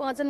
5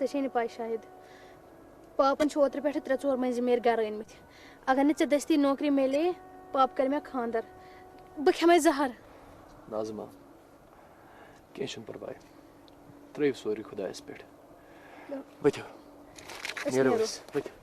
ژےٚ پاے شاہد پاپن اوترٕ پٮ۪ٹھٕ 3-4 مٔنٛزِم گرٕ أنمٕتۍ اگر نہٕ ژےٚ دٔستی نوکری میلے پاپ کرِ مےٚ خاندر بہٕ کھٮ۪مے زہر ناظمہ کینٛہہ چھُنہٕ پرواے ترٛٲیِو سورُے خۄدایَس پٮ۪ٹھ ؤتھِو نیرو أسۍ ؤتھِو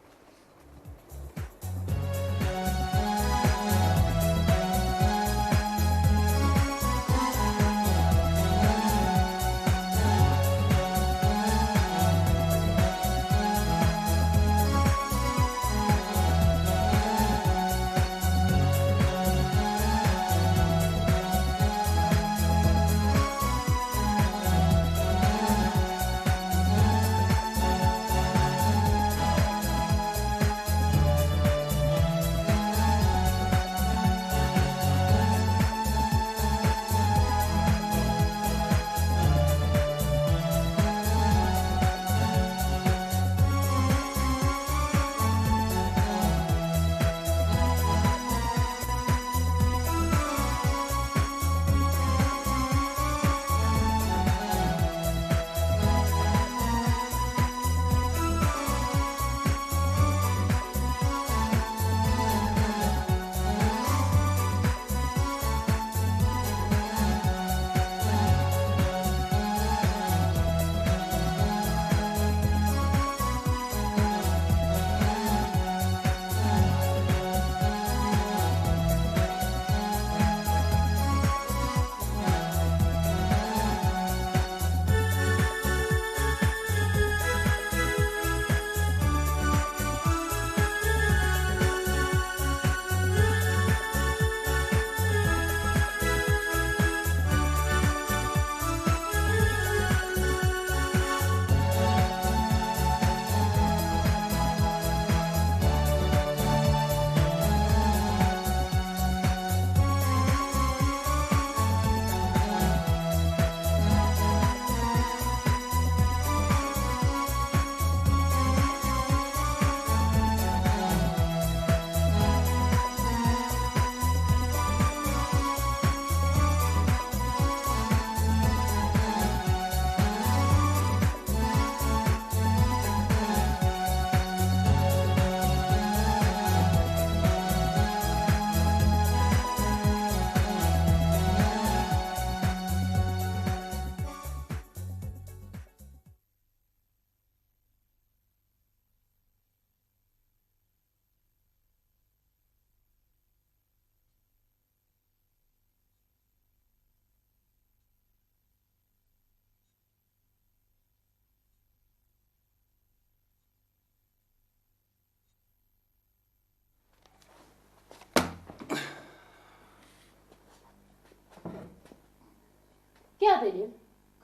کیا دلیل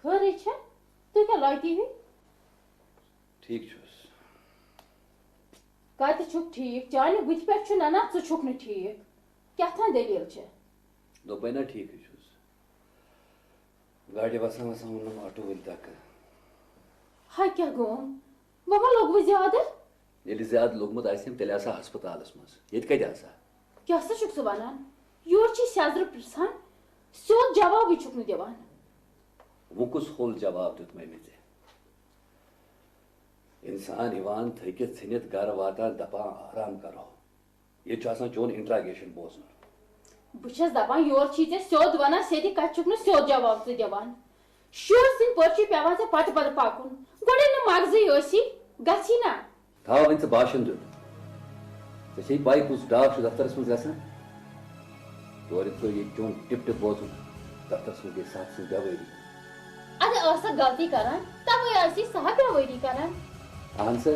خٲرٕے چھا تُہۍ کیٛاہ لٲگۍ ہوٗ ٹھیک چھُس کتہِ چھُکھ ٹھیٖک چانہِ بٕتھِ پٮ۪ٹھ چھُ ننا ژٕ چھُکھ نہٕ ٹھیٖک کیٛاہتام دلیل چھِ دوٚپے نا ٹھیکٕے چھُس گاڑِ وسان وسان ووٚنُم آٹوٗ وٲلۍ دکہٕ ہاے کیٛاہ گوٚوُم وۄنۍ ما لوٚگوٕ زیادٕ ییٚلہِ زیادٕ لوٚگمُت آسٮ۪م تیٚلہِ آسہٕ ہا ہسپتالس منٛز ییٚتہِ کتہِ آسہٕ ہا کیٛاہ سا چھُکھ ژٕ ونان یورٕ چھِ سیٚزرٕ پرژھان سیوٚد جوابٕے چھُکھ نہٕ دِوان وۄنۍ کُس ہوٚل جواب دیُتمے مےٚ ژےٚ اِنسان یِوان تھٔکِتھ ژھٕنِتھ گرٕ واتان دپان آرام کرو ییٚتہِ چھُ آسان چون انٹراگیشن بوزُن بہٕ چھَس دپان یورٕ چھی ژےٚ سیوٚد ونان سیٚدِ کتھِ چھُکھ نہٕ سیوٚد جواب ژٕ دِوان شُرۍ سٕنٛدۍ پٲٹھۍ چھُے پٮ۪وان ژےٚ پتہٕ پتہٕ پکُن گۄڈے نہٕ مغزٕے ٲسی گژھی نا تھاو وۄنۍ ژٕ باشن دیُت ژےٚ چھے پاے کُس ڈاک چھُ دفترس منٛز گژھان تورٕ یِتھ پٲٹھۍ ییٚتہِ چون ٹِپ ٹِپ بوزُن دفترس منٛز گٔے سَتھ سٕنٛز بٮ۪وٲری اَدٕ ٲسکھ غلطی کران تَوَے ٲسی سہا بٮ۪وٲری کران اہن سا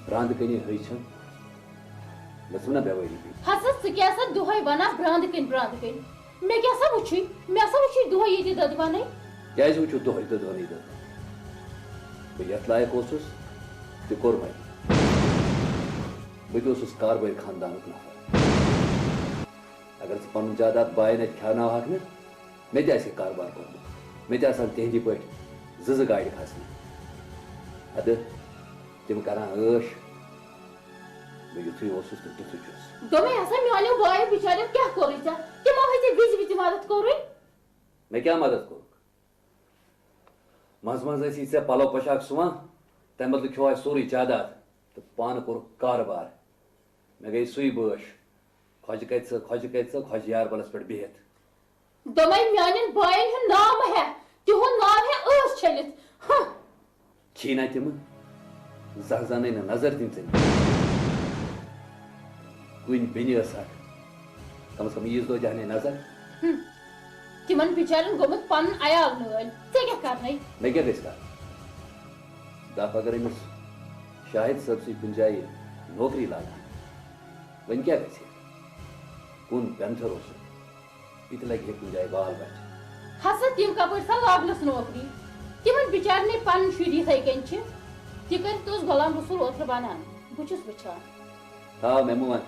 برٛانٛدٕ کَنی ہٕے چھَم گژھُم نا بٮ۪وٲری ہسا ژٕ کیٛاہ سا دۄہے ونان برٛانٛدٕ کٔنۍ مےٚ کیٛاہ سا وٕچھُے مےٚ سا وٕچھُے دۄہے ییٚتہِ دٔدبَنٕے کیٛازِ وٕچھو دۄہے دۄدوَنٕے دۄد بہٕ یَتھ لایق اوسُس تہِ کوٚر وۄنۍ بہٕ تہِ اوسُس کاربٲرۍ خاندانُک نفر اگر ژٕ پنُن جاداد باین اَتہِ کھیٛاوناوہکھ نہٕ مےٚ تہِ آسہِ ہے کاربار کوٚرمُت مےٚ تہِ آسان تِہنٛدی پٲٹھۍ زٕ گاڑِ کھسنہِ اَدٕ تِم کران عٲش بہٕ یُتھُے اوسُس تہٕ تیُتھُے چھُس دوٚپمَے ہسا میٛانیو بایو بِچاریو کیٛاہ کوٚرُے ژےٚ تِمو ہے ژےٚ وِزِ وِزِ مدد کوٚرُے مےٚ کیٛاہ مدد کوٚرُکھ مز مز ٲسی ژےٚ پلو پوشاک سُوان تمہِ بدلہٕ کھیوٚو اَسہِ سورُے جاداد تہٕ پانہٕ کوٚر کارٕبار مےٚ گٔے سُے بٲش خۄجہِ کَتہِ ژٕ خۄجہِ یاربلس پٮ۪ٹھ بِہِتھ دمے میانین باین ہُند نام ہے تہند نام ہے ٲس چھٔلِتھ چھی نا تِمہٕ زانٛہہ زانٕے نہٕ نظر دِنۍ ژےٚ کُنہِ بیٚنہِ ٲس اکھ کم از کم عیٖذ دۄہ دِہانے نظر تمن بچارن گوٚمُت پنُن عیال نٲلۍ ژےٚ کیٛاہ کرنے مےٚ کیٛاہ گژھِ کرُن دپ اگر أمِس شاہد صٲبسٕے کُنہِ جایہِ نوکری لاگان وۄنۍ کیٛاہ گژھِ کُن پینتھر اوسُکھ یہِ تہِ لگہِ ہے کُنہِ جایہِ بال بچہِ ہسا تِم کپٲرۍ سا لاگنس نوکری تمن بچارنٕے پنٕنۍ شُرۍ یِتھے کٔنۍ چھِ تہِ کٔرِتھ اوس غلام رسول اوترٕ بنان بہٕ چھُس وٕچھان تھاو مےٚ مہٕ وَن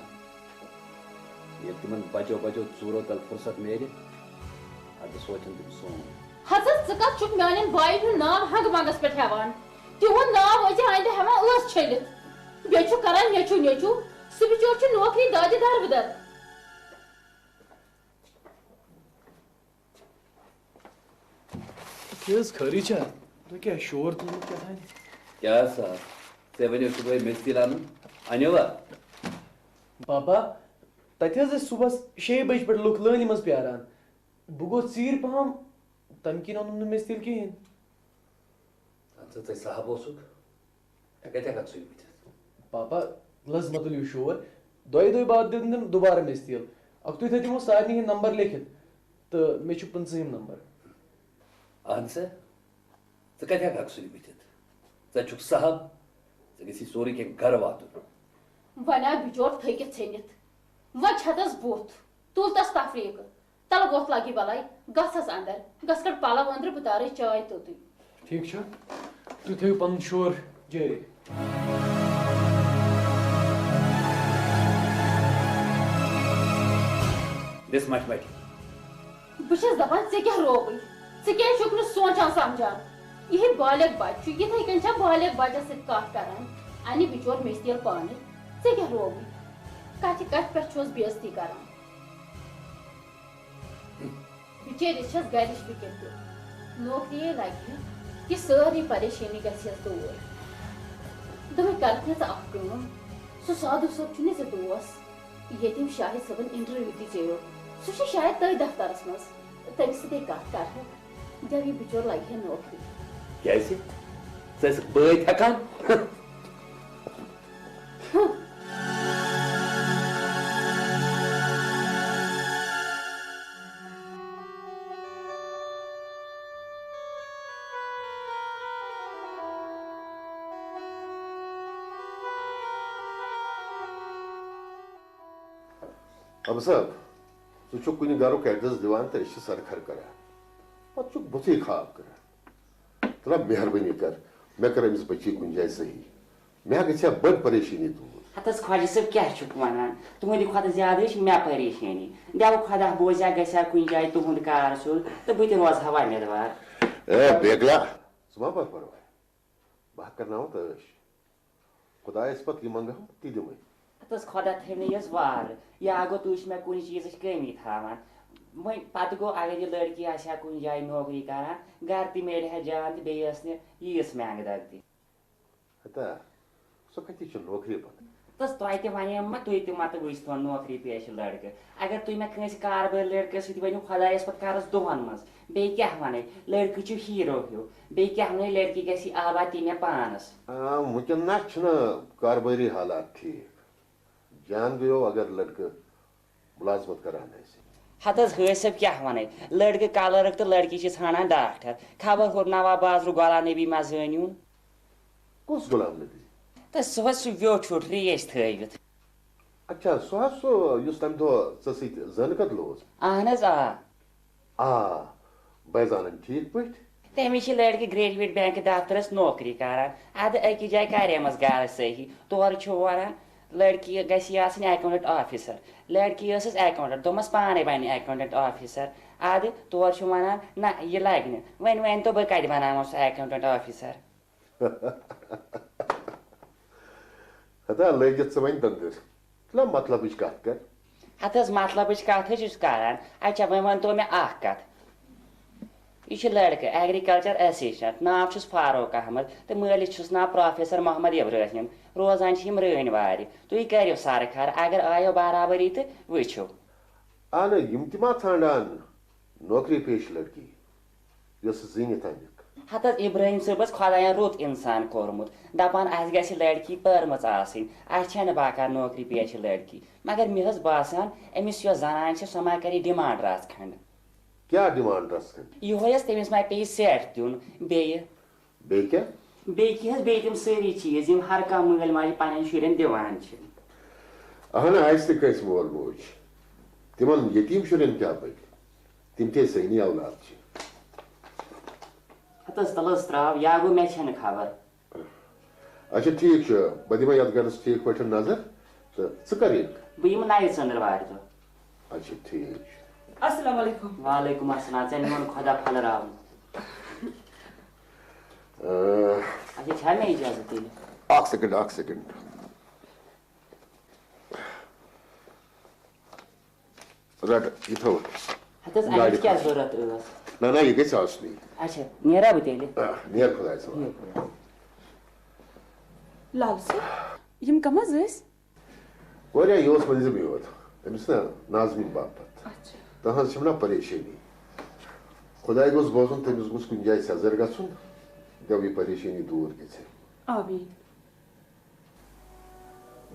ییٚلہِ تِمن بچو ژوٗرو تل فرصت میلہِ اَدٕ سونٛچن تِم سون ہسا ژٕ کتھ چھُکھ میانین باین ہُند نام ہنٛگ منٛگس پٮ۪ٹھ ہٮ۪وان تِہُنٛد ناو ٲسۍ آیندٕ ہٮ۪وان ٲس چھٔلِتھ بیٚیہِ چھُ کران نیچوٗ سُہ بِچور چھُ نوکری دادِ دربٕدر کیٛاہ حظ خٲری چھا تُہۍ کیٛاہ شور تُلمُت کیٛاہ تانۍ کیٛاہ سا ژےٚ وَنیو صُبحٲے میٚژ تیٖل اَنُن اَنیوا بابا تتہِ حظ ٲسۍ صُبحس 6 بجہِ پٮ۪ٹھ لُکھ لٲنہِ منٛز پیاران بہٕ گوٚوس ژیٖرۍ پہم تمہِ کِنۍ اوٚنُم نہٕ میٚژ تیٖل کِہیٖنۍ ژٕ ژےٚ صاحب اوسُکھ ژےٚ کتہِ ہٮ۪ککھ سُلہِ بٔتھِتھ پاپا لز مہ تُلِو شور دۄیہِ دۄہہِ بعد دِیُن تٔمۍ دُبارٕ میٚژ تیٖل اکھتُے تھٲے تِمو سارنٕے ہٕنٛدۍ نمبر لیکھِتھ تہٕ مےٚ چھُ 50ہِم نمبر اہن سا ژٕ کتہِ ہٮ۪ککھ سُلہِ بٔتھِتھ ژٕ چھُکھ صاحب ژےٚ گژھی سورُے کینٛہہ گرٕ واتُن وۄنۍ آو بِچور تھٔکِتھ ژھیٚنِتھ وۄنۍ چھتس بُتھ تُل تس تفریٖقہٕ تل گوٚتھ لگی بلاے گژھس اندر گژھ کڑ پلو أنٛدرٕ بہٕ تارے چاے توٚتُے ٹھیٖک چھُ تُہۍ تھٲیِو پنُن شور جٲری دِس مچھ مٹہِ بہٕ چھس دپان ژےٚ کیٛاہ رووٕے ژٕ کیٛازِ چھُکھ نہٕ سونٛچان سمجان یِہے بالغ بچہِ چھُ یِتھے کٔنۍ چھا بالغ بچس سۭتۍ کتھ کران انہِ بِچور میٚژ تیٖل پانہٕ ژےٚ کیٛاہ رووٕے کتھِ کتھِ پٮ۪ٹھ چھُس بے عزتی کران بِچٲرِس چھس گرِچ فِکر تہِ نوکریے لگہِ یہِ سٲرٕے پریشٲنی گژھٮ۪س دوٗر دوٚپمے کرکھ نہٕ ژٕ اکھ کٲم سُہ سادوٗ صٲب چھُنہٕ ژےٚ دوس ییٚتِم شاہد صٲبن انٹرویو تہِ ژیٖرو سُہ چھُ شاید تٔتھۍ دفترس منٛز تٔمِس سۭتۍ کتھ کرہکھ دپ یہِ بِچور لگہِ ہے نوکری کیٛازِ ژٕ ٲسٕکھ بٲتھ ہٮ۪کان اب صاحب ژٕ چھُکھ کُنہِ گرُک ایڈرس دِوان تہٕ أسۍ چھِ سرخر کران پتہٕ چھُکھ بُتھٕے خاب کران ترا مہربٲنی کر مےٚ کر أمِس بچی کُنہِ جایہِ صحیح مےٚ گژھِ ہا بٔڑ پریشٲنی دوٗر ہتھ حظ خۄجہِ صٲب کیٛاہ چھُکھ ونان تُہنٛدِ کھۄتہٕ زیادٕ چھِ مےٚ پریشٲنی دٮ۪وٕ خۄدا بوزیا گژھِ ہا کُنہِ جایہِ تُہُنٛد کار سیوٚد تہٕ بہٕ تہِ روزٕ ہا وۄمیدوار اے بیگلا ژٕ ما بر پرواے بہٕ کرناوَتھ عٲش خۄدایس پتہٕ یہِ منٛگہٕ تی دِمٕے ہتھ حظ خۄدا تھٲونٕے وارٕ یا گوٚو تُہۍ چھِ مےٚ کُنہِ چیٖزٕچ کٔمی تھاوان وۄنۍ پتہٕ گوٚو اگر یہِ لڑکی آسہِ ہا کُنہِ جایہِ نوکری کران گرٕ تہِ میلہِ ہا جان تہٕ بیٚیہِ ٲس نہٕ ییٖژ مینٛگہٕ دگ تہِ ہتا سۄ کتہِ چھِ نوکری پتہٕ تس تۄہہِ تہِ ونیٚوم ما تُہۍ تہِ متہٕ وٕچھتون نوکری پیشہِ لڑکہٕ اگر تُہۍ مےٚ کٲنٛسہِ کاربٲرۍ لڑکس سۭتۍ ؤنِو خۄدایس پتہٕ کرس دۄہن منٛز بیٚیہِ کیٛاہ ونے لڑکہٕ چھُ ہیٖرو ہیوٗ بیٚیہِ کیٛاہ ونے لڑکی گژھِ آباد تی مےٚ پانس وٕنکٮ۪ن نا چھِنہٕ کاربٲری حالات ٹھیٖک جان گٔیو اگر لڑکہٕ مُلازمت کران آسہِ ہتھ حظ حٲصِب کیٛاہ ونے لڑکہٕ کلرک تہٕ لڑکی چھِ ژھانڈان ڈاکٹر خبر ہُرناوا بازرُک غلام نبی ما زٲنِوُن کُس غلام نبی تہٕ سُہ حظ سُہ ویوٚٹھ ویوٚٹھ ریش تھٲوِتھ اچھا سُہ حظ سُہ یُس تمہِ دۄہ ژےٚ سۭتۍ زٲنہٕ کتلہٕ اوس اہن حظ آ بہٕ زانن ٹھیٖک پٲٹھۍ تٔمِس چھِ لڑکہٕ گریجویٹ بینک دفترس نوکری کران ادٕ أکِس جایہِ کریمس گرٕ صحیح تورٕ چھُ ونان لڑکی گژھِ یہِ آسٕنۍ اکاونٹنٹ آفیسر لڑکی ٲسٕس اکاونٹنٹ دوٚپمس پانے بنہِ اکاونٹنٹ آفیسر ادٕ تورٕ چھُ ونان نہ یہِ لگہِ نہٕ وۄنۍ ؤنۍتو بہٕ کتہِ بناوان سُہ اکاونٹنٹ آفیسر ہتا لٲگِتھ ژٕ وۄنۍ دٔنٛدٕر نا مطلبٕچ کتھ کر ہتھ حظ مطلبٕچ کتھ حظ چھُس کران اچھا وۄنۍ ؤنۍتو مےٚ اکھ کتھ یہ لڑکہ ایگریکلچر اسسٹنٹ نام چھس فاروق احمد تو مالس چھس نام پروفیسر محمد ابراہیم روزان رٲنۍ وارِ تُہۍ کٔرِو سرکار اگر آیو برابری تو وٕچھِو اہن یم تہِ ما ژھانڈان نوکری پیش لڑکی یۄس زیٖنِتھ اَنِکھ ہتھ ابراہیم صٲبس خۄدایَن رُت انسان کوٚرمُت دپان اسہِ گژھِ لڑکی پٔرمٕژ آسٕنۍ اسہِ چھنہٕ باقار نوکری پیش لڑکی مگر مےٚ حظ باسان أمِس یۄس زنان چھِ سۄ ما کرِ ڈِمانڈ رژھ کھنڈ کیٛاہ ڈِمانڈ رژھ کھنڈ یِہوے حظ تٔمِس ما پیٚیہِ سیٹ دیُن بیٚیہِ بیٚیہِ کیٛاہ بیٚیہِ کیٛاہ حظ بیٚیہِ تِم سٲری چیٖز یِم ہر کانٛہہ مٲلۍ ماجہِ پننٮ۪ن شُرٮ۪ن دِوان چھِ اہن آسہِ تہِ کٲنٛسہِ مول موج تِمن یتیٖم شُرٮ۪ن کیٛاہ پَکہِ تِم تہِ سٲنی اولاد چھِ ہتس تلس تراو یا گوٚو مےٚ چھنہٕ خبر اچھا ٹھیٖک چھُ بہٕ دِمے یتھ گرس ٹھیٖک پٲٹھۍ نظر تہٕ ژٕ کر یِکھ بہٕ یِمہٕ نَیہِ ژٔنٛدٕروارِ دۄہ اچھا ٹھیٖک چھُ السلام علیکم وعلیکم السلام ژےٚ نِمون خۄدا پھلراوُن اچھا چھا مےٚ اِجازت تیٚلہِ اکھ سیکنڈ رٹ یہِ تھوٚو ہتس اَمِچ کیٛاہ ضروٗرت ٲس نہ نہ یہِ گژھِ آسنُے اچھا نیرا بہٕ تیٚلہِ نیر خۄدایس حوالہٕ لال صٲب یم کم حظ ٲسۍ واریاہ یہِ اوس مٔنزِمٕے یوت أمِس نا ناظمیٖن باپتھ تہنٛز چھم نا پریشٲنی خۄداے گوٚژھ بوزُن تٔمِس گوٚژھ کُنہِ جایہِ سیٚزر گژھُن دپ یہِ پریشٲنی دوٗر گژھِ آمین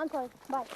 I'm sorry, bye।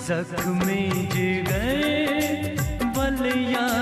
زخم جگر بل یا